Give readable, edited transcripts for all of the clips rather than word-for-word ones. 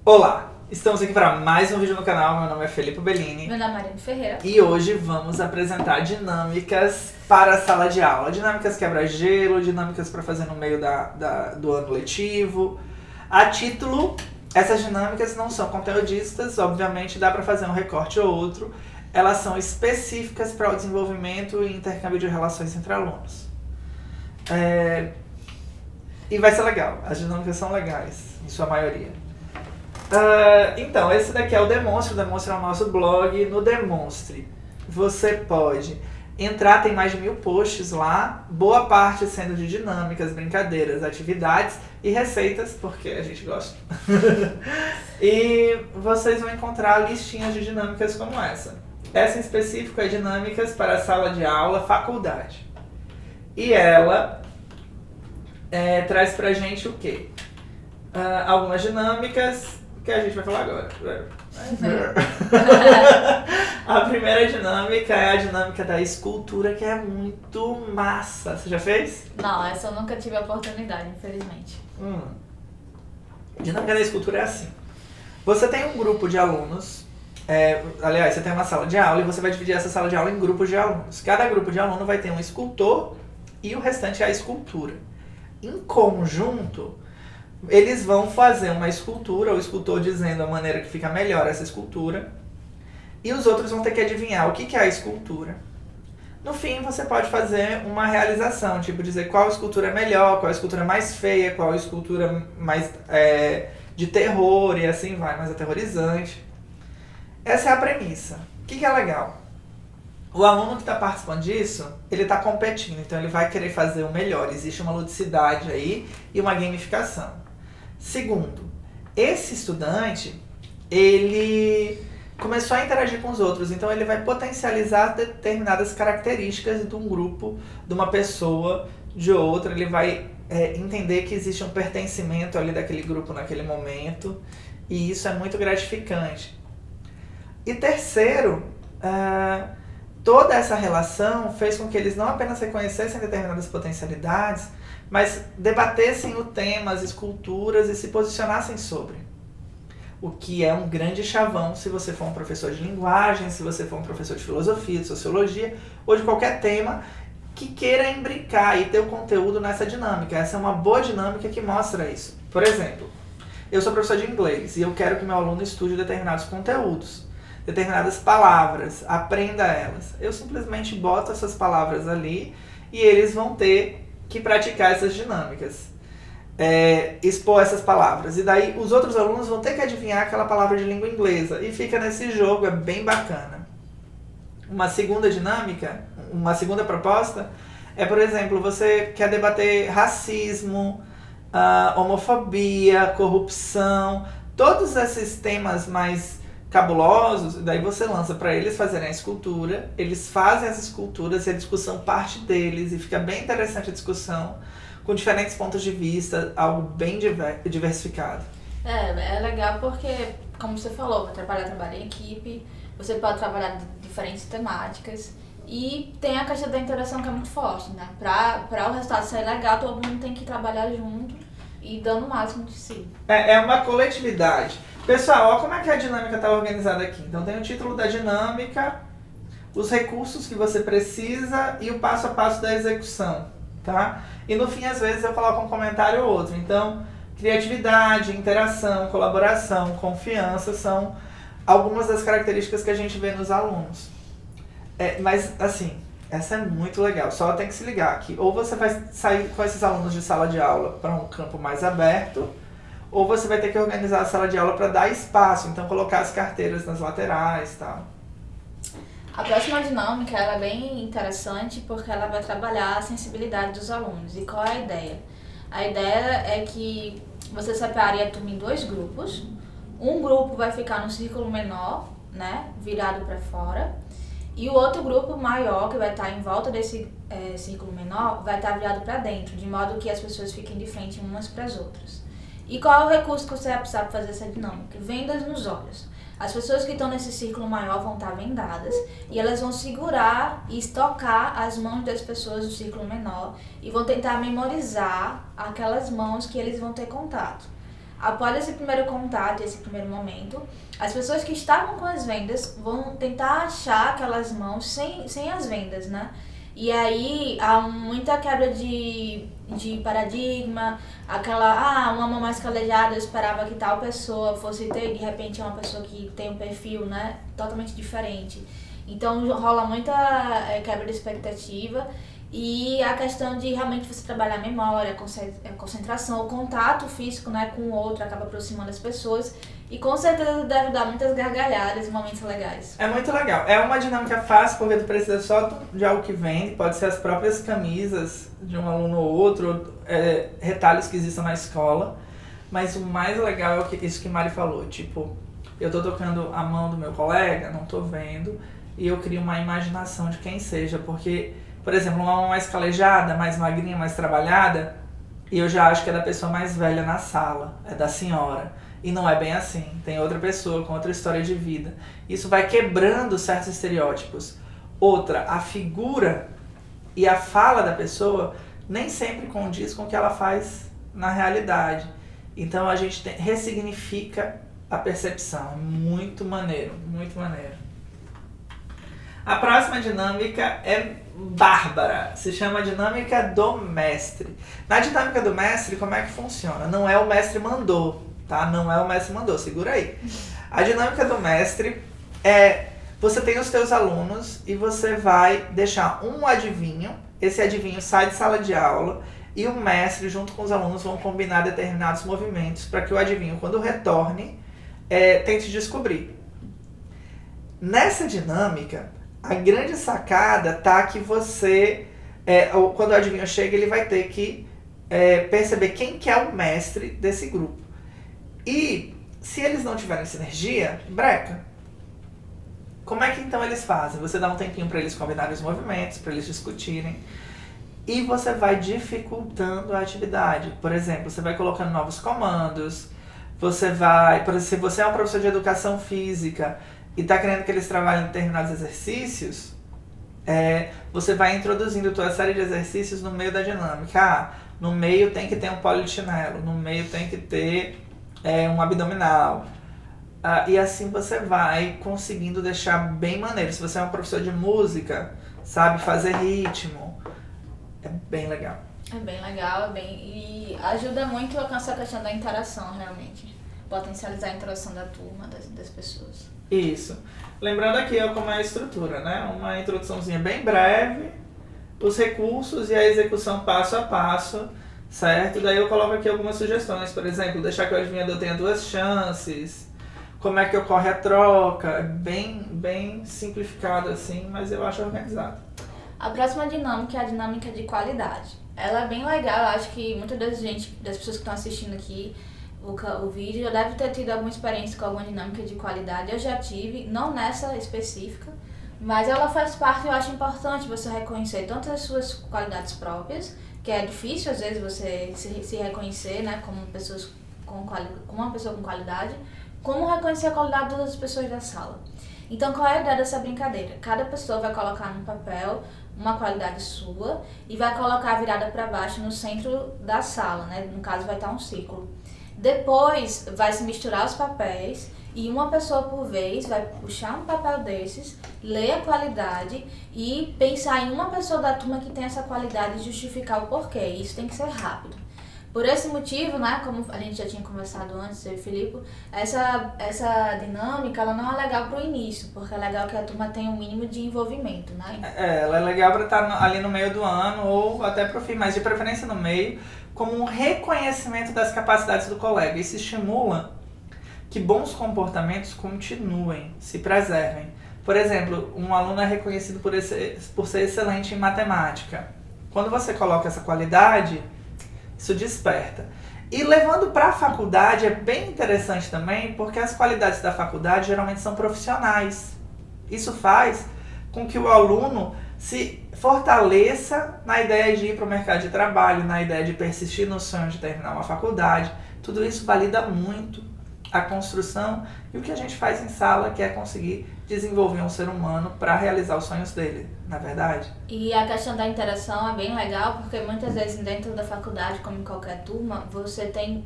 Olá, estamos aqui para mais um vídeo no canal. Meu nome é Felipe Bellini. Meu nome é Mariana Ferreira. E hoje vamos apresentar dinâmicas para a sala de aula. Dinâmicas quebra-gelo, dinâmicas para fazer no meio do ano letivo. A título, essas dinâmicas não são conteudistas, obviamente dá para fazer um recorte ou outro. Elas são específicas para o desenvolvimento e intercâmbio de relações entre alunos. E vai ser legal, as dinâmicas são legais, em sua maioria. Então, esse daqui é o Demonstre. O Demonstre é o nosso blog. No Demonstre, você pode entrar, tem mais de 1000 posts lá, boa parte sendo de dinâmicas, brincadeiras, atividades e receitas, porque a gente gosta. E vocês vão encontrar listinhas de dinâmicas como essa. Essa em específico é dinâmicas para a sala de aula, faculdade. E ela traz pra gente o quê? Algumas dinâmicas que a gente vai falar agora. A primeira dinâmica é a dinâmica da escultura, que é muito massa. Você já fez? Não, essa eu nunca tive a oportunidade, infelizmente. A dinâmica da escultura é assim. Você tem um grupo de alunos, aliás, você tem uma sala de aula e você vai dividir essa sala de aula em grupos de alunos. Cada grupo de aluno vai ter um escultor e o restante é a escultura. Em conjunto, eles vão fazer uma escultura, o escultor dizendo a maneira que fica melhor essa escultura, e os outros vão ter que adivinhar o que é a escultura. No fim, você pode fazer uma realização, tipo dizer qual escultura é melhor, qual escultura é mais feia, qual escultura mais de terror, e assim vai, mais aterrorizante. Essa é a premissa. O que é legal? O aluno que está participando disso, ele está competindo, então ele vai querer fazer o melhor. Existe uma ludicidade aí e uma gamificação. Segundo, esse estudante, ele começou a interagir com os outros, então ele vai potencializar determinadas características de um grupo, de uma pessoa, de outra. Ele vai entender que existe um pertencimento ali daquele grupo naquele momento, e isso é muito gratificante. E terceiro, toda essa relação fez com que eles não apenas reconhecessem determinadas potencialidades, mas debatessem o tema, as esculturas e se posicionassem sobre. O que é um grande chavão se você for um professor de linguagem, se você for um professor de filosofia, de sociologia ou de qualquer tema que queira imbricar e ter o conteúdo nessa dinâmica. Essa é uma boa dinâmica que mostra isso. Por exemplo, eu sou professor de inglês e eu quero que meu aluno estude determinados conteúdos, determinadas palavras, aprenda elas. Eu simplesmente boto essas palavras ali e eles vão ter que praticar essas dinâmicas, expor essas palavras. E daí os outros alunos vão ter que adivinhar aquela palavra de língua inglesa. E fica nesse jogo, é bem bacana. Uma segunda dinâmica, uma segunda proposta é, por exemplo, você quer debater racismo, homofobia, corrupção, todos esses temas mais cabulosos. Daí você lança para eles fazerem a escultura, eles fazem as esculturas e a discussão parte deles, e fica bem interessante a discussão, com diferentes pontos de vista, algo bem diversificado. É legal porque, como você falou, trabalhar em equipe, você pode trabalhar diferentes temáticas, e tem a questão da interação que é muito forte, né? Para o resultado sair legal, todo mundo tem que trabalhar junto e dando o máximo de si. É uma coletividade. Pessoal, olha como é que a dinâmica está organizada aqui. Então tem o título da dinâmica, os recursos que você precisa e o passo a passo da execução, tá? E no fim, às vezes, eu coloco um comentário ou outro. Então, criatividade, interação, colaboração, confiança são algumas das características que a gente vê nos alunos. Mas, assim, essa é muito legal. Só tem que se ligar aqui. Ou você vai sair com esses alunos de sala de aula para um campo mais aberto, ou você vai ter que organizar a sala de aula para dar espaço, então colocar as carteiras nas laterais e tal. A próxima dinâmica ela é bem interessante porque ela vai trabalhar a sensibilidade dos alunos. E qual é a ideia? A ideia é que você separe a turma em 2 grupos. Um grupo vai ficar no círculo menor, né, virado para fora, e o outro grupo maior, que vai estar em volta desse círculo menor, vai estar virado para dentro, de modo que as pessoas fiquem de frente umas para as outras. E qual é o recurso que você vai precisar para fazer essa dinâmica? Vendas nos olhos. As pessoas que estão nesse círculo maior vão estar vendadas e elas vão segurar e estocar as mãos das pessoas do círculo menor e vão tentar memorizar aquelas mãos que eles vão ter contato. Após esse primeiro contato, esse primeiro momento, as pessoas que estavam com as vendas vão tentar achar aquelas mãos sem as vendas, né? E aí há muita quebra de paradigma, uma mão mais calejada, eu esperava que tal pessoa fosse ter, e de repente é uma pessoa que tem um perfil, né, totalmente diferente. Então rola muita quebra de expectativa. E a questão de realmente você trabalhar a memória, a concentração, o contato físico, né, com o outro, acaba aproximando as pessoas. E com certeza deve dar muitas gargalhadas e momentos legais. É muito legal. É uma dinâmica fácil, porque tu precisa só de algo que vende. Pode ser as próprias camisas de um aluno ou outro, retalhos que existam na escola. Mas o mais legal é isso que Mari falou. Tipo, eu tô tocando a mão do meu colega, não tô vendo, e eu crio uma imaginação de quem seja, porque... Por exemplo, uma mão mais calejada, mais magrinha, mais trabalhada, e eu já acho que é da pessoa mais velha na sala, é da senhora. E não é bem assim, tem outra pessoa com outra história de vida. Isso vai quebrando certos estereótipos. Outra, a figura e a fala da pessoa nem sempre condiz com o que ela faz na realidade. Então a gente ressignifica a percepção. É muito maneiro, muito maneiro. A próxima dinâmica é bárbara, se chama dinâmica do mestre. Na dinâmica do mestre, como é que funciona? Não é o mestre mandou, tá? Não é o mestre mandou, segura aí. A dinâmica do mestre é, você tem os teus alunos e você vai deixar um adivinho, esse adivinho sai de sala de aula e o mestre junto com os alunos vão combinar determinados movimentos para que o adivinho, quando retorne, tente descobrir. Nessa dinâmica, a grande sacada tá que você, quando o adivinho chega, ele vai ter que perceber quem que é o mestre desse grupo. E se eles não tiverem sinergia, breca. Como é que então eles fazem? Você dá um tempinho para eles combinarem os movimentos, para eles discutirem. E você vai dificultando a atividade. Por exemplo, você vai colocando novos comandos. Se você é um professor de educação física e está querendo que eles trabalhem determinados exercícios, você vai introduzindo toda a série de exercícios no meio da dinâmica. No meio tem que ter um polichinelo, no meio tem que ter um abdominal. E assim você vai conseguindo deixar bem maneiro. Se você é um professor de música, sabe fazer ritmo, é bem legal. É bem legal, e ajuda muito com essa questão da interação, realmente. Potencializar a interação da turma, das pessoas. Isso. Lembrando aqui como é a estrutura, né? Uma introduçãozinha bem breve, os recursos e a execução passo a passo, certo? Daí eu coloco aqui algumas sugestões, por exemplo, deixar que o adivinhador tenha 2 chances, como é que ocorre a troca, é bem simplificado assim, mas eu acho organizado. A próxima dinâmica é a dinâmica de qualidade. Ela é bem legal, eu acho que muitas das pessoas que estão assistindo aqui o vídeo já deve ter tido alguma experiência com alguma dinâmica de qualidade. Eu já tive, não nessa específica, mas ela faz parte. Eu acho importante você reconhecer tanto as suas qualidades próprias, que é difícil às vezes você se reconhecer, né, como uma pessoa com qualidade, como reconhecer a qualidade das pessoas da sala. Então, qual é a ideia dessa brincadeira? Cada pessoa vai colocar no papel uma qualidade sua e vai colocar virada para baixo no centro da sala, né? No caso vai estar um círculo. Depois vai se misturar os papéis e uma pessoa por vez vai puxar um papel desses, ler a qualidade e pensar em uma pessoa da turma que tem essa qualidade e justificar o porquê. Isso tem que ser rápido. Por esse motivo, né, como a gente já tinha conversado antes, eu e o Filipe, essa dinâmica ela não é legal para o início, porque é legal que a turma tenha um mínimo de envolvimento, né? Ela é legal para estar ali no meio do ano ou até para o fim, mas de preferência no meio, como um reconhecimento das capacidades do colega. Isso estimula que bons comportamentos continuem, se preservem. Por exemplo, um aluno é reconhecido por ser excelente em matemática. Quando você coloca essa qualidade, isso desperta. E levando para a faculdade é bem interessante também, porque as qualidades da faculdade geralmente são profissionais. Isso faz com que o aluno se fortaleça na ideia de ir para o mercado de trabalho, na ideia de persistir no sonho de terminar uma faculdade. Tudo isso valida muito a construção e o que a gente faz em sala, que é conseguir desenvolver um ser humano para realizar os sonhos dele, na verdade. E a questão da interação é bem legal, porque muitas vezes dentro da faculdade, como em qualquer turma, você tem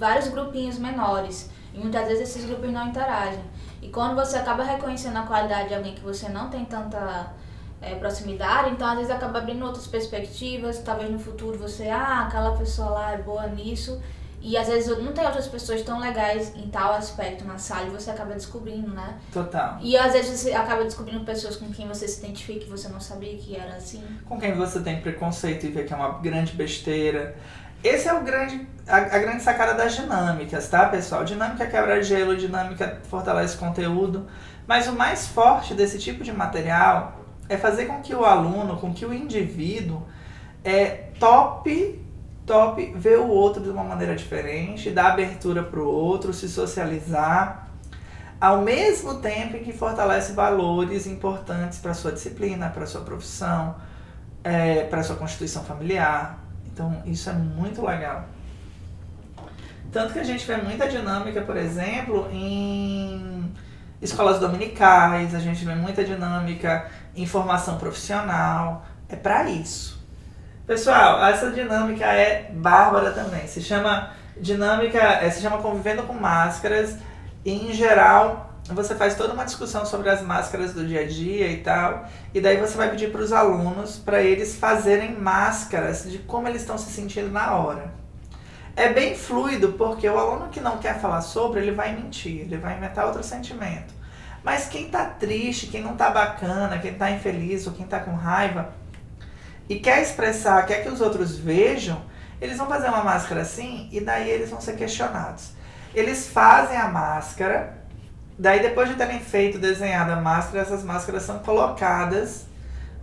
vários grupinhos menores. E muitas vezes esses grupos não interagem. E quando você acaba reconhecendo a qualidade de alguém que você não tem tanta proximidade, então às vezes acaba abrindo outras perspectivas. Talvez no futuro você, aquela pessoa lá é boa nisso. E às vezes não tem outras pessoas tão legais em tal aspecto na sala e você acaba descobrindo, né? Total. E às vezes você acaba descobrindo pessoas com quem você se identifica e você não sabia que era assim. Com quem você tem preconceito e vê que é uma grande besteira. Esse é a grande sacada das dinâmicas, tá, pessoal? Dinâmica quebra gelo, dinâmica fortalece conteúdo. Mas o mais forte desse tipo de material é fazer com que o aluno, com que o indivíduo tope ver o outro de uma maneira diferente, dar abertura para o outro, se socializar, ao mesmo tempo em que fortalece valores importantes para a sua disciplina, para a sua profissão, para a sua constituição familiar. Então, isso é muito legal. Tanto que a gente vê muita dinâmica, por exemplo, em escolas dominicais, a gente vê muita dinâmica em formação profissional. É para isso. Pessoal, essa dinâmica é bárbara também. Se chama Convivendo com Máscaras. E, em geral, você faz toda uma discussão sobre as máscaras do dia a dia e tal. E daí você vai pedir para os alunos para eles fazerem máscaras de como eles estão se sentindo na hora. É bem fluido, porque o aluno que não quer falar sobre, ele vai mentir, ele vai inventar outro sentimento. Mas quem tá triste, quem não tá bacana, quem tá infeliz ou quem tá com raiva e quer expressar, quer que os outros vejam, eles vão fazer uma máscara assim e daí eles vão ser questionados. Eles fazem a máscara, daí depois de terem desenhado a máscara, essas máscaras são colocadas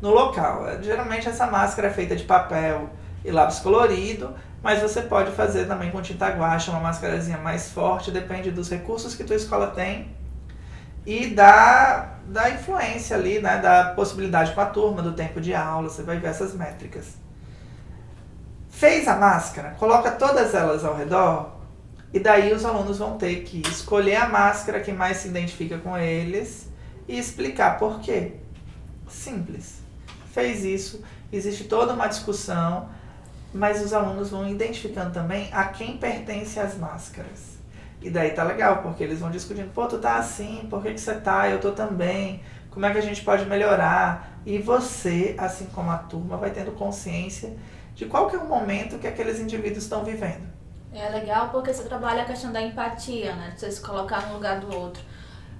no local. Geralmente essa máscara é feita de papel e lápis colorido, mas você pode fazer também com tinta guache, uma máscarazinha mais forte, depende dos recursos que tua escola tem e da influência ali, né, da possibilidade com a turma, do tempo de aula, você vai ver essas métricas. Fez a máscara, coloca todas elas ao redor e daí os alunos vão ter que escolher a máscara que mais se identifica com eles e explicar por quê. Simples. Fez isso, existe toda uma discussão, mas os alunos vão identificando também a quem pertence as máscaras. E daí tá legal, porque eles vão discutindo, tu tá assim, por que você tá? Eu tô também, como é que a gente pode melhorar? E você, assim como a turma, vai tendo consciência de qual que é o momento que aqueles indivíduos estão vivendo. É legal porque você trabalha a questão da empatia, né? De você se colocar no lugar do outro.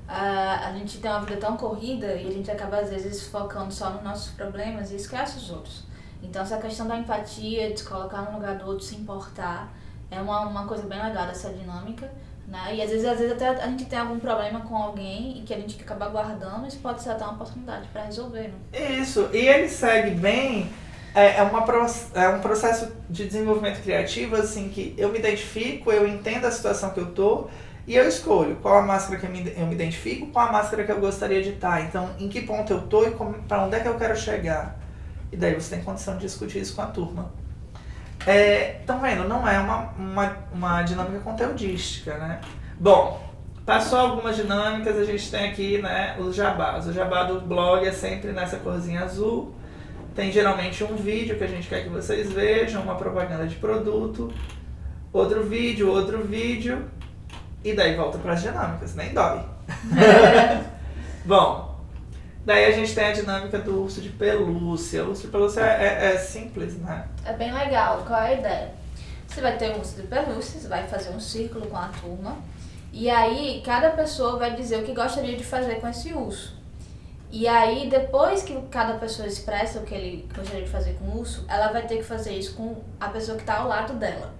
A gente tem uma vida tão corrida e a gente acaba às vezes focando só nos nossos problemas e esquece os outros. Então essa questão da empatia, de se colocar no lugar do outro, se importar, é uma coisa bem legal dessa dinâmica, né? E às vezes até a gente tem algum problema com alguém e que a gente acaba guardando, isso pode ser até uma oportunidade para resolver, né? Isso, e ele segue bem, é um processo de desenvolvimento criativo, assim, que eu me identifico, eu entendo a situação que eu tô e eu escolho qual a máscara que eu me identifico, qual a máscara que eu gostaria de estar. Então, em que ponto eu tô e para onde é que eu quero chegar. E daí você tem condição de discutir isso com a turma. Estão vendo? Não é uma dinâmica conteudística, né? Bom, passou algumas dinâmicas, a gente tem aqui, né, os jabás. O jabá do blog é sempre nessa corzinha azul. Tem geralmente um vídeo que a gente quer que vocês vejam, uma propaganda de produto, outro vídeo, e daí volta para as dinâmicas, nem dói. Bom, daí a gente tem a dinâmica do urso de pelúcia. O urso de pelúcia é simples, né? É bem legal. Qual é a ideia? Você vai ter um urso de pelúcia, você vai fazer um círculo com a turma, e aí cada pessoa vai dizer o que gostaria de fazer com esse urso. E aí, depois que cada pessoa expressa o que ele gostaria de fazer com o urso, ela vai ter que fazer isso com a pessoa que está ao lado dela.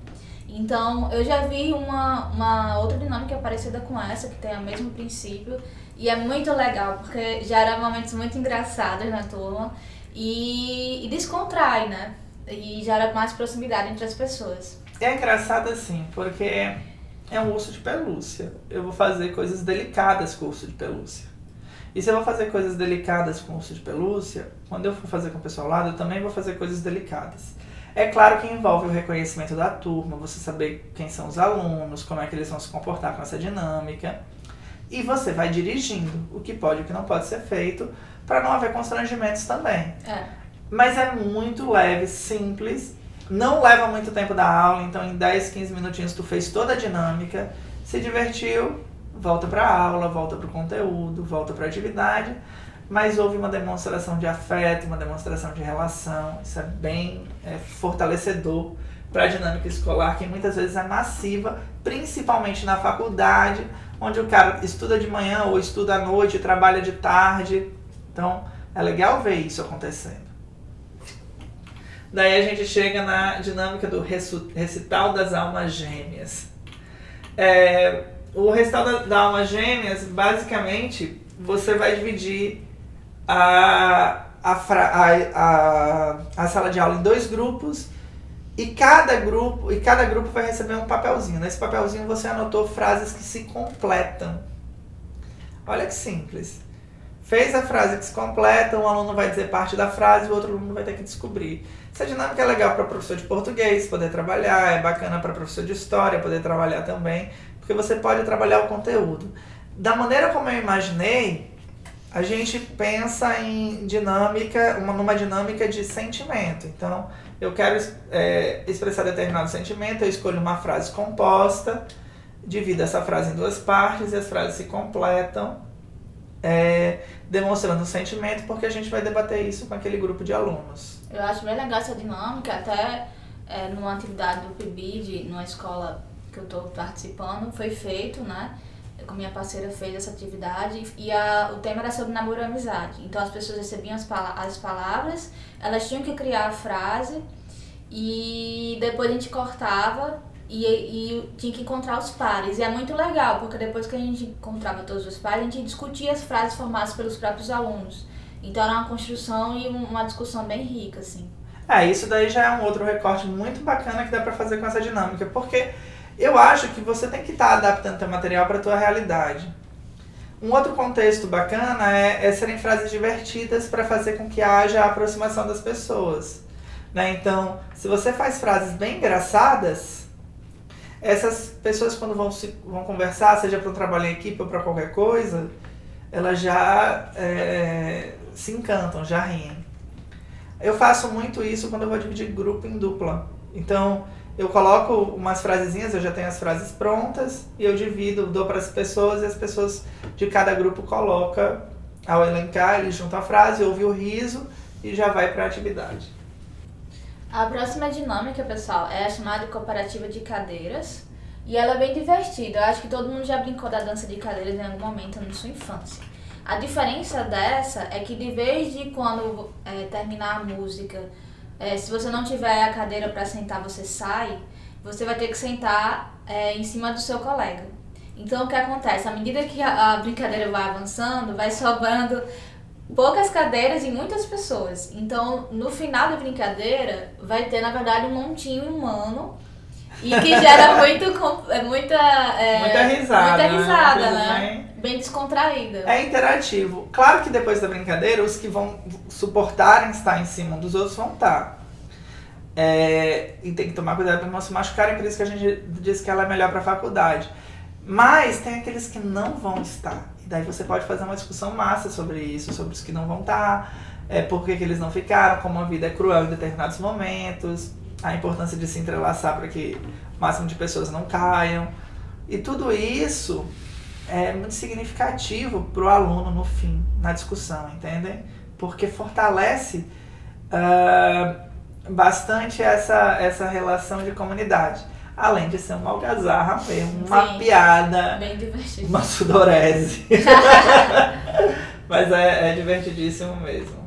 Então, eu já vi uma outra dinâmica parecida com essa, que tem o mesmo princípio, e é muito legal, porque gera momentos muito engraçados na turma e descontrai, né? E gera mais proximidade entre as pessoas. É engraçado assim, porque é um urso de pelúcia. Eu vou fazer coisas delicadas com o urso de pelúcia. E se eu vou fazer coisas delicadas com o urso de pelúcia, quando eu for fazer com o pessoal ao lado, eu também vou fazer coisas delicadas. É claro que envolve o reconhecimento da turma, você saber quem são os alunos, como é que eles vão se comportar com essa dinâmica. E você vai dirigindo o que pode e o que não pode ser feito, para não haver constrangimentos também. Mas é muito leve, simples, Não leva muito tempo da aula, então em 10, 15 minutinhos tu fez toda a dinâmica, se divertiu, volta para a aula, volta para o conteúdo, volta para a atividade, mas houve uma demonstração de afeto, uma demonstração de relação. Isso é bem fortalecedor para a dinâmica escolar, que muitas vezes é massiva, principalmente na faculdade, onde o cara estuda de manhã ou estuda à noite, trabalha de tarde. Então é legal ver isso acontecendo. Daí a gente chega na dinâmica do recital das almas gêmeas. O recital das almas gêmeas, basicamente, você vai dividir a sala de aula em 2 grupos e cada grupo vai receber um papelzinho. Nesse papelzinho você anotou frases que se completam. Olha que simples. Fez a frase que se completa, um aluno vai dizer parte da frase e o outro aluno vai ter que descobrir. Essa dinâmica é legal para professor de português poder trabalhar, é bacana para professor de história poder trabalhar também, porque você pode trabalhar o conteúdo. Da maneira como eu imaginei, a gente pensa em numa dinâmica de sentimento. Então, eu quero expressar determinado sentimento, eu escolho uma frase composta, divido essa frase em 2 partes e as frases se completam, demonstrando o sentimento, porque a gente vai debater isso com aquele grupo de alunos. Eu acho bem legal essa dinâmica, até numa atividade do PIBID, numa escola que eu estou participando, foi feito, né? Com minha parceira fez essa atividade e o tema era sobre namoro e amizade. Então as pessoas recebiam as palavras, elas tinham que criar a frase e depois a gente cortava e tinha que encontrar os pares. E é muito legal, porque depois que a gente encontrava todos os pares, a gente discutia as frases formadas pelos próprios alunos. Então era uma construção e uma discussão bem rica, assim. Isso daí já é um outro recorte muito bacana que dá pra fazer com essa dinâmica, porque eu acho que você tem que estar adaptando teu material para a tua realidade. Um outro contexto bacana é serem frases divertidas para fazer com que haja a aproximação das pessoas. Né? Então, se você faz frases bem engraçadas, essas pessoas quando vão conversar, seja para um trabalho em equipe ou para qualquer coisa, elas já se encantam, já riem. Eu faço muito isso quando eu vou dividir grupo em dupla. Então, eu coloco umas frasezinhas, eu já tenho as frases prontas, e eu divido, dou para as pessoas, e as pessoas de cada grupo colocam, ao elencar, eles juntam a frase, ouvem o riso e já vai para a atividade. A próxima dinâmica, pessoal, é a chamada cooperativa de cadeiras, e ela é bem divertida. Eu acho que todo mundo já brincou da dança de cadeiras em algum momento na sua infância. A diferença dessa é que de vez de quando terminar a música, se você não tiver a cadeira para sentar, você sai, você vai ter que sentar em cima do seu colega. Então, o que acontece? À medida que a brincadeira vai avançando, vai sobrando poucas cadeiras e muitas pessoas. Então, no final da brincadeira, vai ter, na verdade, um montinho humano e que gera muita risada, né? Bem descontraída. É interativo. Claro que depois da brincadeira, os que vão suportarem estar em cima um dos outros vão estar. E tem que tomar cuidado para não se machucarem, por isso que a gente diz que ela é melhor para a faculdade. Mas tem aqueles que não vão estar. E daí você pode fazer uma discussão massa sobre isso, sobre os que não vão estar, por que eles não ficaram, como a vida é cruel em determinados momentos, a importância de se entrelaçar para que o máximo de pessoas não caiam. E tudo isso é muito significativo para o aluno no fim, na discussão, entendem? Porque fortalece bastante essa relação de comunidade. Além de ser uma algazarra mesmo, uma piada, bem divertido, uma sudorese. Mas é divertidíssimo mesmo.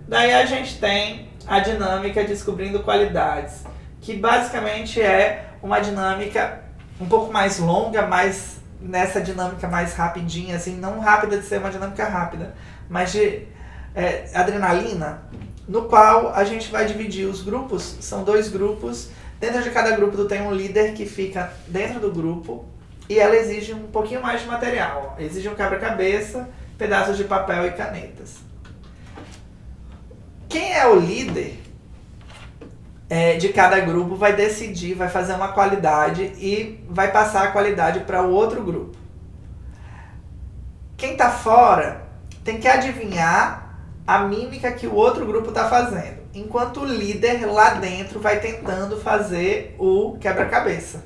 Daí a gente tem a dinâmica Descobrindo Qualidades, que basicamente é uma dinâmica um pouco mais longa, mais nessa dinâmica mais rapidinha, assim, não rápida de ser uma dinâmica rápida, mas de adrenalina, no qual a gente vai dividir os grupos, são 2 grupos, dentro de cada grupo tem um líder que fica dentro do grupo e ela exige um pouquinho mais de material, exige um quebra-cabeça, pedaços de papel e canetas. Quem é o líder de cada grupo vai decidir, vai fazer uma qualidade e vai passar a qualidade para o outro grupo. Quem está fora tem que adivinhar a mímica que o outro grupo está fazendo. enquanto o líder lá dentro vai tentando fazer o quebra-cabeça.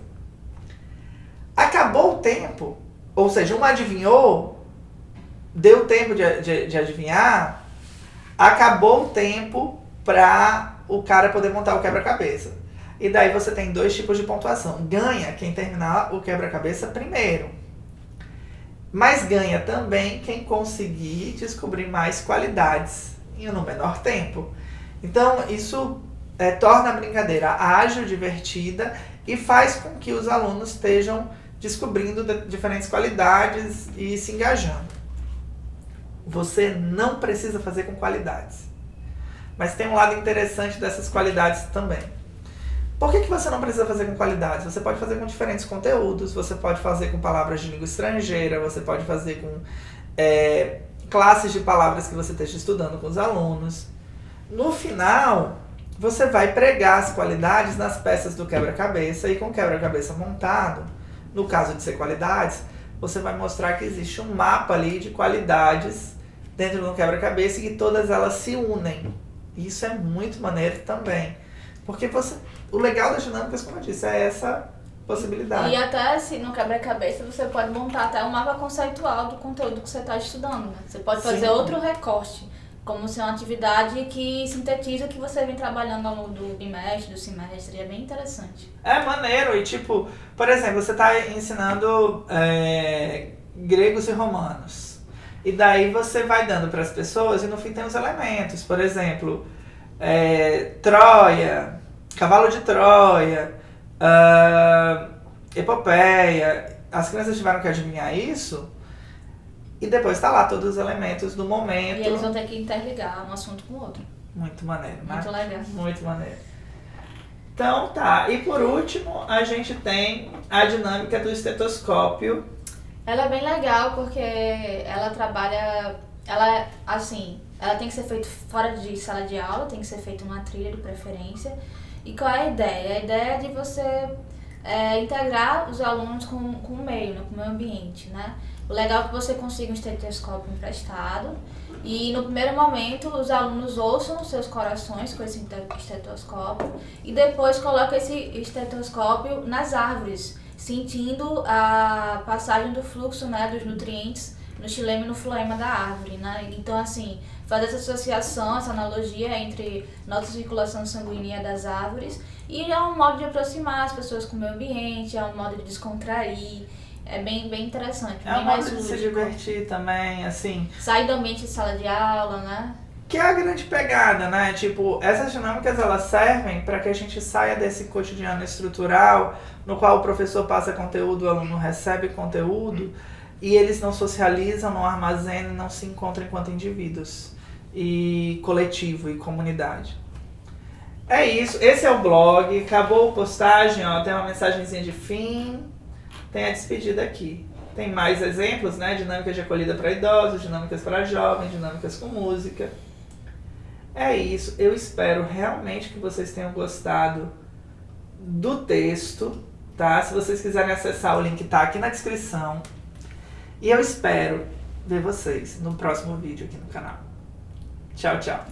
Acabou o tempo, ou seja, um adivinhou, deu tempo de adivinhar, acabou o tempo para o cara poder montar o quebra-cabeça. E daí você tem 2 tipos de pontuação. Ganha quem terminar o quebra-cabeça primeiro. Mas ganha também quem conseguir descobrir mais qualidades no menor tempo. Então, isso torna a brincadeira ágil, divertida e faz com que os alunos estejam descobrindo diferentes qualidades e se engajando. Você não precisa fazer com qualidades. Mas tem um lado interessante dessas qualidades também. Por que você não precisa fazer com qualidades? Você pode fazer com diferentes conteúdos, você pode fazer com palavras de língua estrangeira, você pode fazer com classes de palavras que você esteja estudando com os alunos. No final, você vai pregar as qualidades nas peças do quebra-cabeça e com o quebra-cabeça montado, no caso de ser qualidades, você vai mostrar que existe um mapa ali de qualidades dentro do quebra-cabeça e que todas elas se unem. Isso é muito maneiro também. Porque o legal das dinâmicas, como eu disse, é essa possibilidade. E até assim, no quebra-cabeça, você pode montar até um mapa conceitual do conteúdo que você está estudando. Né? Você pode fazer outro recorte, como se é uma atividade que sintetiza o que você vem trabalhando ao longo do bimestre, do semestre. É bem interessante. É maneiro. E tipo, por exemplo, você está ensinando gregos e romanos. E daí você vai dando para as pessoas e no fim tem os elementos. Por exemplo, Troia, cavalo de Troia, epopeia. As crianças tiveram que adivinhar isso e depois tá lá todos os elementos do momento. E eles vão ter que interligar um assunto com o outro. Muito maneiro, né? Muito legal. Muito maneiro. Então tá, e por último a gente tem a dinâmica do estetoscópio. Ela é bem legal porque ela trabalha, ela tem que ser feito fora de sala de aula, tem que ser feito uma trilha de preferência. E qual é a ideia? A ideia é de você integrar os alunos com o meio, né, com o meio ambiente, né? O legal é que você consiga um estetoscópio emprestado e no primeiro momento os alunos ouçam os seus corações com esse estetoscópio e depois coloca esse estetoscópio nas árvores, sentindo a passagem do fluxo, né, dos nutrientes no xilema e no floema da árvore, né? Então, assim, fazer essa associação, essa analogia entre nossa circulação sanguínea das árvores e é um modo de aproximar as pessoas com o meio ambiente, é um modo de descontrair, é bem interessante, bem mais lúdico. De se divertir também, assim. Sair do ambiente de sala de aula, né? Que é a grande pegada, né? Tipo, essas dinâmicas elas servem para que a gente saia desse cotidiano estrutural no qual o professor passa conteúdo, o aluno recebe conteúdo e eles não socializam, não armazenam, não se encontram enquanto indivíduos e coletivo e comunidade. É isso, esse é o blog, acabou a postagem, ó, tem uma mensagenzinha de fim, tem a despedida aqui. Tem mais exemplos, né? Dinâmicas de acolhida para idosos, dinâmicas para jovens, dinâmicas com música. É isso, eu espero realmente que vocês tenham gostado do texto, tá? Se vocês quiserem acessar, o link tá aqui na descrição. E eu espero ver vocês no próximo vídeo aqui no canal. Tchau, tchau.